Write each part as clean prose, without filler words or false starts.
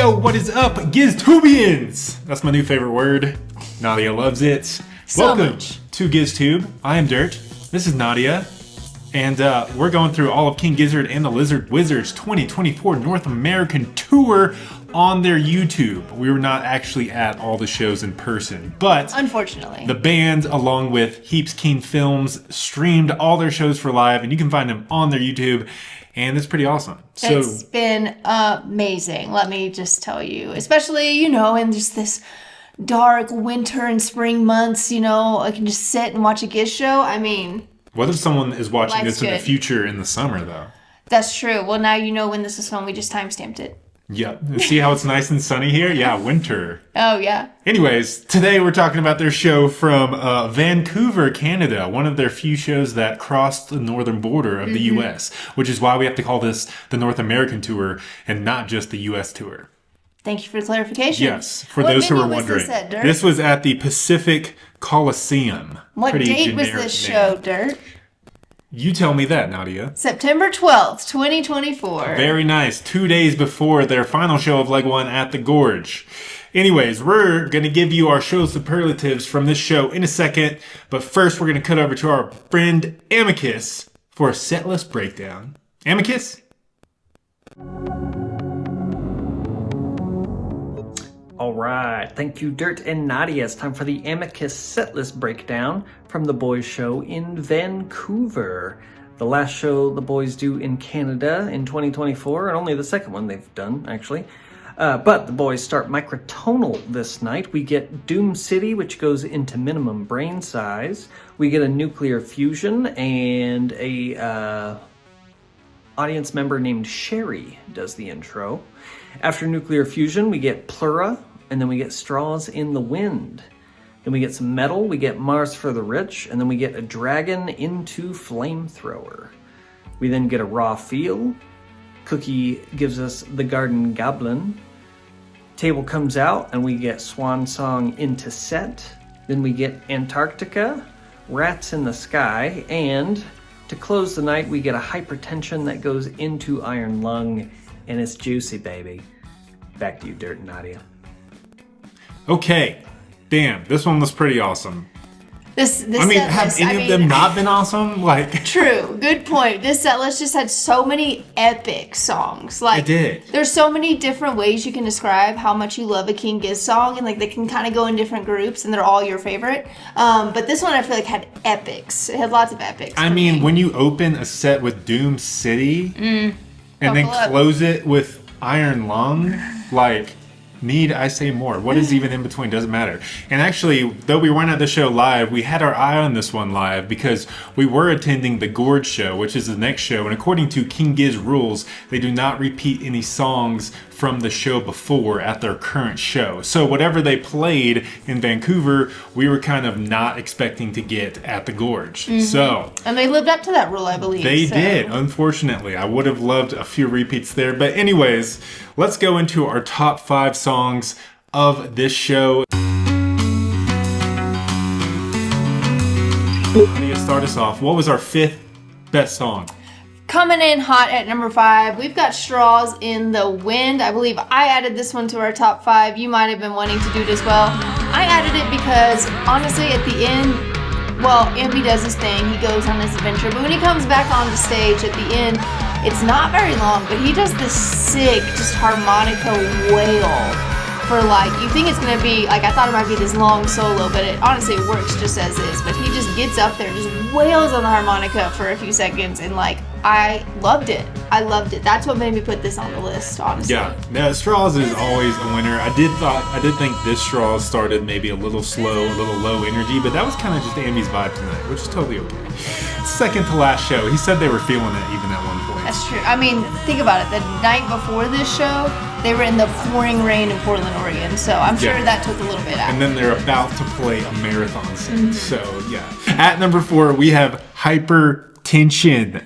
Yo, what is up, Giztubians? That's my new favorite word. Nadia loves it. Welcome to GizTube. I am Dirt. This is Nadia. And we're going through all of King Gizzard and the Lizard Wizards 2024 North American Tour on their YouTube. We were not actually at all the shows in person, but unfortunately, the band, along with Heaps King Films, streamed all their shows for live, and you can find them on their YouTube, and it's pretty awesome. So it's been amazing, let me just tell you. Especially, in just this dark winter and spring months, I can just sit and watch a Giz show. I mean, what if someone is watching this in the future in the summer, though? That's true. Well, now you know when this is filmed. We just timestamped it. Yeah. See how it's nice and sunny here? Yeah, winter. Oh, yeah. Anyways, today we're talking about their show from Vancouver, Canada. One of their few shows that crossed the northern border of the U.S., which is why we have to call this the North American Tour and not just the U.S. Tour. Thank you for the clarification. Yes, for those who are wondering. This was at the Pacific Coliseum. What date was this show, Dirt? You tell me that, Nadia. September 12th, 2024. Very nice. 2 days before their final show of Leg 1 at the Gorge. Anyways, we're going to give you our show superlatives from this show in a second. But first, we're going to cut over to our friend Amicus for a Setlist Breakdown. Amicus? All right, thank you, Dirt and Nadia. It's time for the Amicus Setlist Breakdown from the boys' show in Vancouver. The last show the boys do in Canada in 2024, and only the second one they've done, actually. But the boys start microtonal this night. We get Doom City, which goes into minimum brain size. We get a nuclear fusion, and a audience member named Sherry does the intro. After nuclear fusion, we get Plura, and then we get Straws in the Wind. Then we get some metal, we get Mars for the Rich, and then we get a Dragon into Flamethrower. We then get a Raw Feel. Cookie gives us the Garden Goblin. Table comes out, and we get Swan Song into Set. Then we get Antarctica, Rats in the Sky, and to close the night, we get a Hypertension that goes into Iron Lung, and it's juicy, baby. Back to you, Dirt and Nadia. Okay. Damn, this one was pretty awesome. This have any of them not been awesome? True, good point. This set list just had so many epic songs. It did. There's so many different ways you can describe how much you love a King Giz song, and they can kind of go in different groups, and they're all your favorite. But this one I feel like had epics. It had lots of epics. When you open a set with Doom City and then close it with Iron Lung, need I say more? What is even in between? Doesn't matter. And actually, though we weren't at the show live, we had our eye on this one live because we were attending the Gorge show, which is the next show. And according to King Giz rules, they do not repeat any songs from the show before at their current show. So whatever they played in Vancouver, we were kind of not expecting to get at the Gorge. And they lived up to that rule, I believe. They did, unfortunately. I would have loved a few repeats there. But anyways, let's go into our top 5 songs of this show. To start us off, what was our 5th best song? Coming in hot at number 5, we've got Straws in the Wind. I believe I added this one to our top 5. You might have been wanting to do it as well. I added it because, honestly, at the end, Ambi does his thing. He goes on his adventure. But when he comes back on the stage at the end, it's not very long, but he does this sick, just harmonica wail. You think it's going to be, I thought it might be this long solo, but it honestly works just as is. But he just gets up there and just wails on the harmonica for a few seconds, and I loved it. I loved it. That's what made me put this on the list, honestly. Yeah, Straws is always a winner. I did think this Straws started maybe a little slow, a little low energy, but that was kind of just Amy's vibe tonight, which is totally okay. Second to last show, he said they were feeling it even at one point. That's true. Think about it. The night before this show, they were in the pouring rain in Portland, Oregon, so I'm sure that took a little bit out. And then they're about to play a marathon set, so yeah. At number 4, we have Hypertension.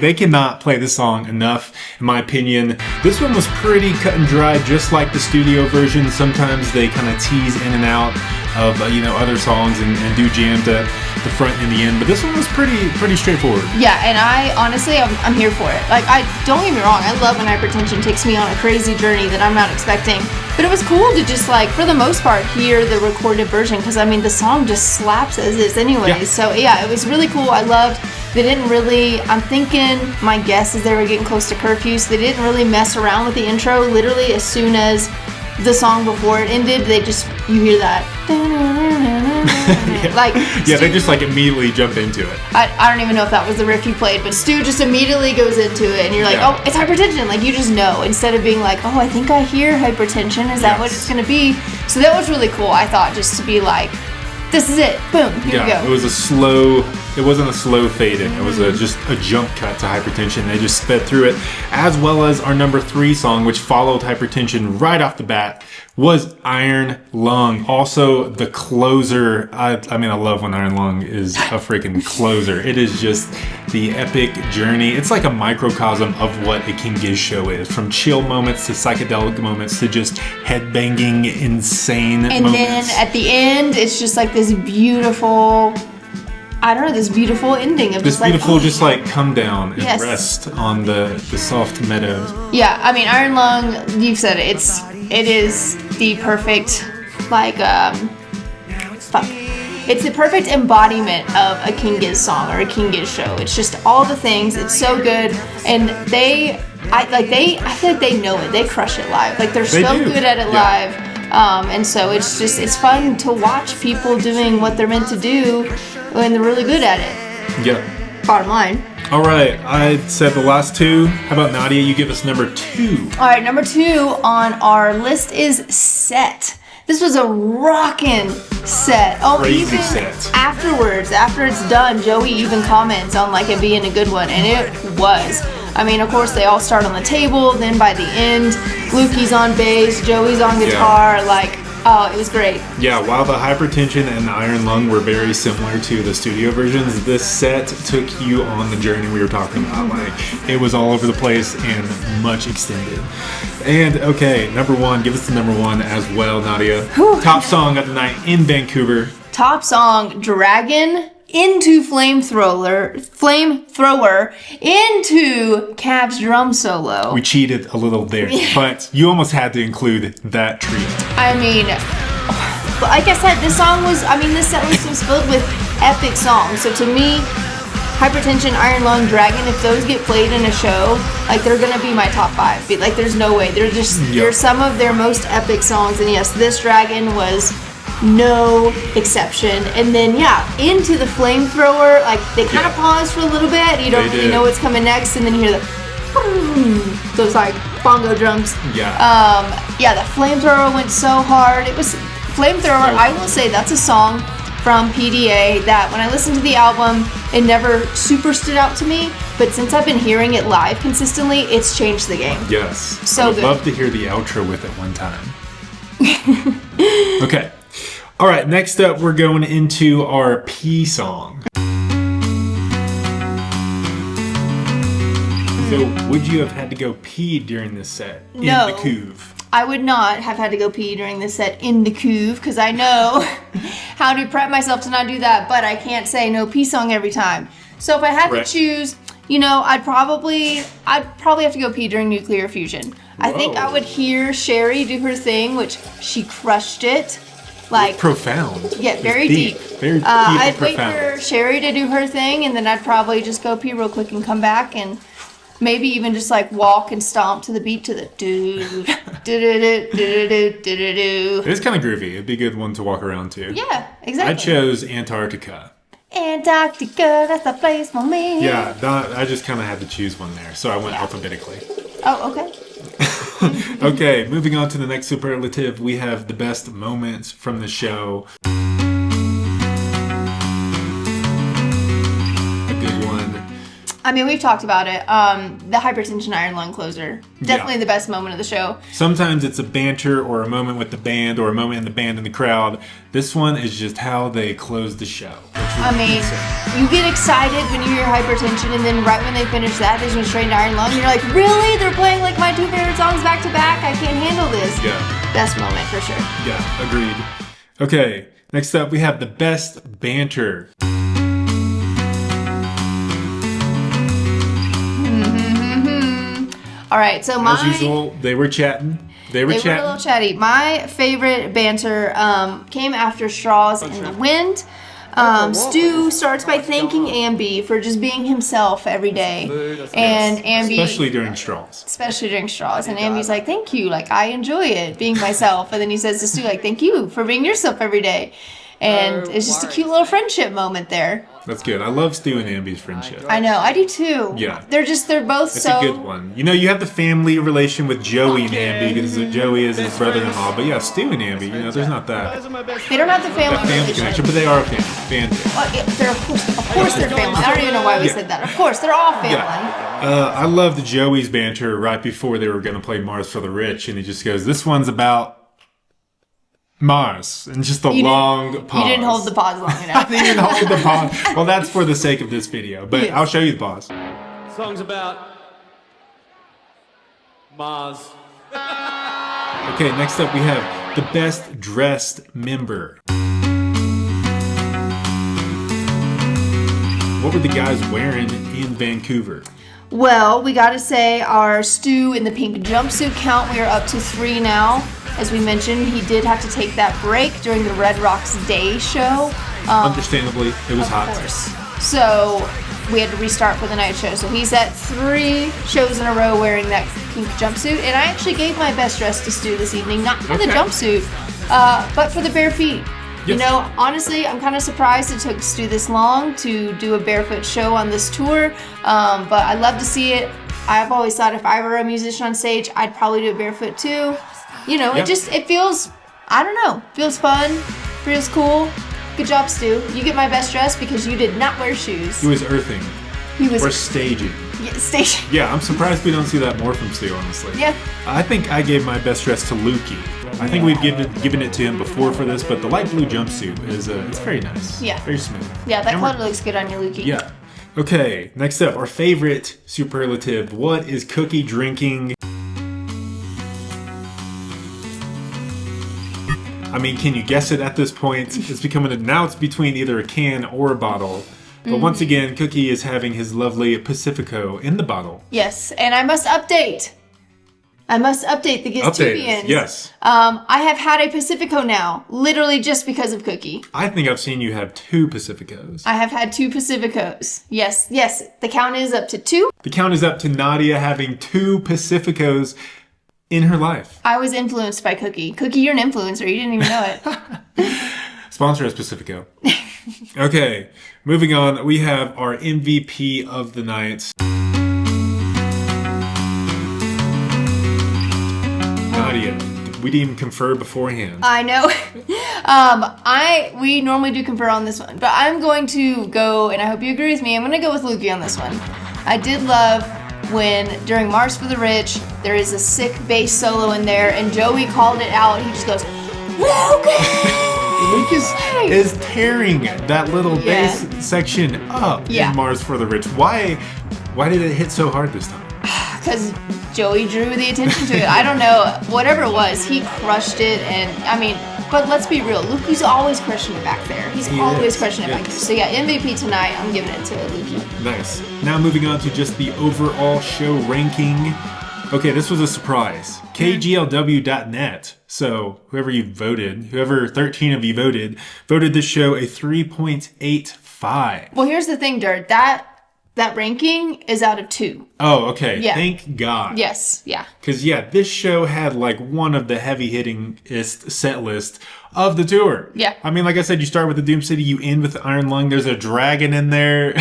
They cannot play this song enough, in my opinion. This one was pretty cut and dry, just like the studio version. Sometimes they kind of tease in and out. of other songs and do jams at the front and the end. But this one was pretty straightforward. Yeah, and I honestly, I'm here for it. Like, I don't get me wrong, I love when Hypertension takes me on a crazy journey that I'm not expecting. But it was cool to just, like, for the most part, hear the recorded version, because I mean the song just slaps as is anyway. Yeah. So yeah, it was really cool. I loved. They didn't really. I'm thinking. My guess is they were getting close to curfew, so they didn't really mess around with the intro. Literally, as soon as the song before it ended, you hear that. They just like immediately jump into it. I don't even know if that was the riff you played, but Stu just immediately goes into it, and you're like, oh, it's Hypertension. Like, you just know, instead of being like, oh, I think I hear Hypertension. Is that what it's going to be? So that was really cool, I thought, just to be like, this is it. Boom, here we go. It wasn't a slow fade in. It was just a jump cut to Hypertension. They just sped through it, as well as our number 3 song, which followed Hypertension right off the bat, was Iron Lung. Also, the closer. I love when Iron Lung is a freaking closer. It is just the epic journey. It's like a microcosm of what a King Giz show is. From chill moments to psychedelic moments to just headbanging, insane moments. And then at the end, it's just like this beautiful... this beautiful ending of just like come down and rest on the soft meadows. Yeah, I mean, Iron Lung, you've said it. It is the perfect, it's the perfect embodiment of a King Giz song or a King Giz show. It's just all the things. It's so good, and I feel like they know it. They crush it live. Like, they're so good at it live. And so it's fun to watch people doing what they're meant to do when they're really good at it. Yep. Bottom line. All right, I said the last 2. How about Nadia? You give us number 2. All right, number 2 on our list is Set. This was a rockin' set. Oh, crazy even set. Afterwards, after it's done, Joey even comments on like it being a good one, and it was. I mean, of course, they all start on the table. Then by the end, Lukey's on bass, Joey's on guitar. It was great. Yeah, while the Hypertension and the Iron Lung were very similar to the studio versions, this set took you on the journey we were talking about. Like, it was all over the place and much extended. And okay, number 1, give us the number 1 as well, Nadia. Whew. Top song of the night in Vancouver. Top song, Dragon into Flamethrower into Cav's drum solo. We cheated a little there, but you almost had to include that treat. I mean, like I said, this set list was filled with epic songs. So to me, Hypertension, Iron Lung, Dragon, if those get played in a show, like, they're gonna be my top 5. Like, there's no way. They're some of their most epic songs. And yes, this Dragon was no exception. And then into the Flamethrower, like, they kind of pause for a little bit. You don't really know what's coming next, and then you hear those like bongo drums. The Flamethrower went so hard. It was Flamethrower. I will say that's a song from PDA that when I listened to the album, it never super stood out to me, but since I've been hearing it live consistently, it's changed the game. Yes. So good. I'd love to hear the outro with it one time. Okay. All right, next up, we're going into our P song. So, would you have had to go pee during this set? No. In the couve? I would not have had to go pee during this set in the couve, because I know how to prep myself to not do that, but I can't say no pee song every time. So if I had to choose, I'd probably have to go pee during Nuclear Fusion. I think I would hear Sherry do her thing, which she crushed it. Like, profound. Yeah, very deep. Very deep I'd profound. wait for Sherry to do her thing, and then I'd probably just go pee real quick and come back, and maybe even just like walk and stomp to the beat to the do. It's kind of groovy. It'd be a good one to walk around to. Yeah, exactly. I chose Antarctica. Antarctica, that's the place for me. Yeah, I just kind of had to choose one there, so I went alphabetically. Oh, okay. Okay, moving on to the next superlative, we have the best moments from the show. A good one. I mean, we've talked about it. The Hypertension Iron Lung closer. Definitely the best moment of the show. Sometimes it's a banter or a moment with the band or a moment in the band and the crowd. This one is just how they close the show. I mean, you get excited when you hear Hypertension, and then right when they finish that, they just straight into Iron Lung. You're like, really? They're playing like my 2 favorite songs back to back? I can't handle this. Yeah. Best moment for sure. Yeah, agreed. Okay, Next up, we have the best banter. All right, so As usual, they were chatting. They were a little chatty. My favorite banter came after Straws in the Wind. Stu starts by thanking Ambi for just being himself every day. And Ambi... Especially during Straws. And Ambi's like, thank you. Like, I enjoy it, being myself. And then he says to Stu, like, thank you for being yourself every day. And it's just a cute little friendship moment there. That's good. I love Stu and Ambi's friendship. I know, I do too. Yeah. They're both It's so... a good one. You know, you have the family relation with Joey and Ambi because Joey is his brother-in-law. But yeah, Stu and Ambi, you know, there's not that. They don't have the family connection, but they are a family. Well, yeah, of course they're family. I don't even know why we said that. Of course, they're all family. Yeah. I loved Joey's banter right before they were going to play Mars for the Rich. And he just goes, this one's about Mars, and just a long pause. You didn't hold the pause long enough. I didn't hold the pause. Well, that's for the sake of this video, but yes. I'll show you the pause. Song's about Mars. Okay, next up we have the best dressed member. What were the guys wearing in Vancouver? Well, we gotta say our Stu in the pink jumpsuit count, we are up to 3 now. As we mentioned, he did have to take that break during the Red Rocks Day show. Understandably, it was hot. Of course. So we had to restart for the night show. So he's at 3 shows in a row wearing that pink jumpsuit. And I actually gave my best dress to Stu this evening, not for the jumpsuit, but for the bare feet. Yes. You know, honestly, I'm kind of surprised it took Stu this long to do a barefoot show on this tour. But I love to see it. I've always thought if I were a musician on stage, I'd probably do it barefoot too. You know, it feels, I don't know, feels fun, feels cool. Good job, Stu. You get my best dress because you did not wear shoes. He was earthing. Or staging. Yeah, staging. Yeah, I'm surprised we don't see that more from Stu, honestly. Yeah. I think I gave my best dress to Lukey. I think we've given it to him before for this, but the light blue jumpsuit is it's very nice. Yeah. Very smooth. Yeah, that color looks good on you, Lukey. Yeah. Okay, next up, our favorite superlative. What is Cookie drinking? I mean, can you guess it at this point? It's becoming now it's between either a can or a bottle. But once again, Cookie is having his lovely Pacifico in the bottle. Yes, and I must update the Giztubians. Yes. I have had a Pacifico now, literally just because of Cookie. I think I've seen you have 2 Pacificos. I have had 2 Pacificos. Yes, the count is up to 2. The count is up to Nadia having 2 Pacificos in her life. I was influenced by Cookie. Cookie, you're an influencer. You didn't even know it. Sponsor us, Pacifico. Okay, moving on. We have our MVP of the night. Nadia, we didn't even confer beforehand. I know. We normally do confer on this one, but I'm going to go, and I hope you agree with me, I'm going to go with Lukey on this one. I did love when, during Mars for the Rich, there is a sick bass solo in there, and Joey called it out. He just goes, Lucas is tearing that little bass section up in Mars for the Rich. Why did it hit so hard this time? Because Joey drew the attention to it. I don't know. Whatever it was, he crushed it. And I mean, but let's be real. Lukey's always crushing it back there. He's always crushing it back there. So yeah, MVP tonight, I'm giving it to Lukey. Nice. Now moving on to just the overall show ranking. Okay, this was a surprise. KGLW.net. So whoever 13 of you voted this show a 3.85. Well, here's the thing, Dirt. That ranking is out of 2. Oh, okay. Yeah. Thank God. Yes, yeah. Because, this show had, one of the heavy-hittingest set list of the tour. Yeah. I mean, like I said, you start with the Doom City, you end with the Iron Lung, there's a dragon in there.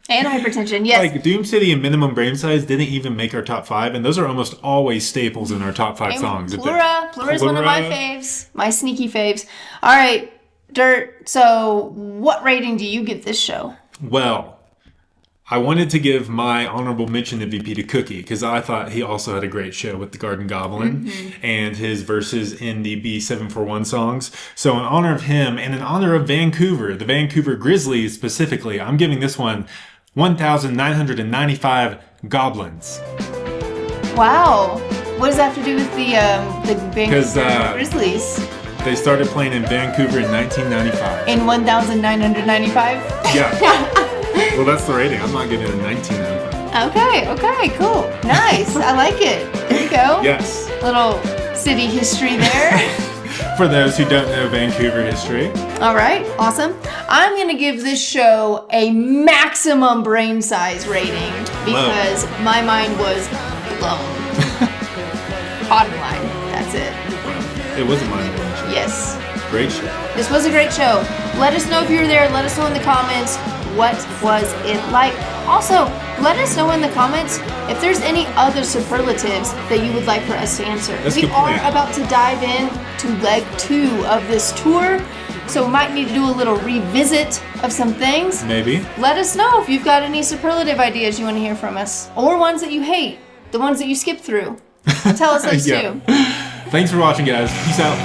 And hypertension, yes. Doom City and Minimum Brain Size didn't even make our top 5, and those are almost always staples in our top 5 songs. Plura is one of my faves, my sneaky faves. All right, Dirt, so what rating do you give this show? Well, I wanted to give my honorable mention MVP to Cookie because I thought he also had a great show with the Garden Goblin and his verses in the B741 songs. So in honor of him and in honor of Vancouver, the Vancouver Grizzlies specifically, I'm giving this one 1,995 goblins. Wow. What does that have to do with the Vancouver Grizzlies? They started playing in Vancouver in 1995. In 1,995? Yeah. Well, that's the rating. I'm not giving it a 1995. Okay, cool. Nice. I like it. There you go. Yes. Little city history there. For those who don't know Vancouver history. All right, awesome. I'm going to give this show a maximum brain size rating because my mind was blown. Bottom line, that's it. It was a mind-blowing show. Yes. Great show. This was a great show. Let us know if you were there. Let us know in the comments what was it like. Also, let us know in the comments if there's any other superlatives that you would like for us to answer. That's a We good are point. about to dive in to leg 2 of this tour, so we might need to do a little revisit of some things. Maybe. Let us know if you've got any superlative ideas you want to hear from us, or ones that you hate, the ones that you skip through. Tell us those Yeah. too. Thanks for watching, guys. Peace out.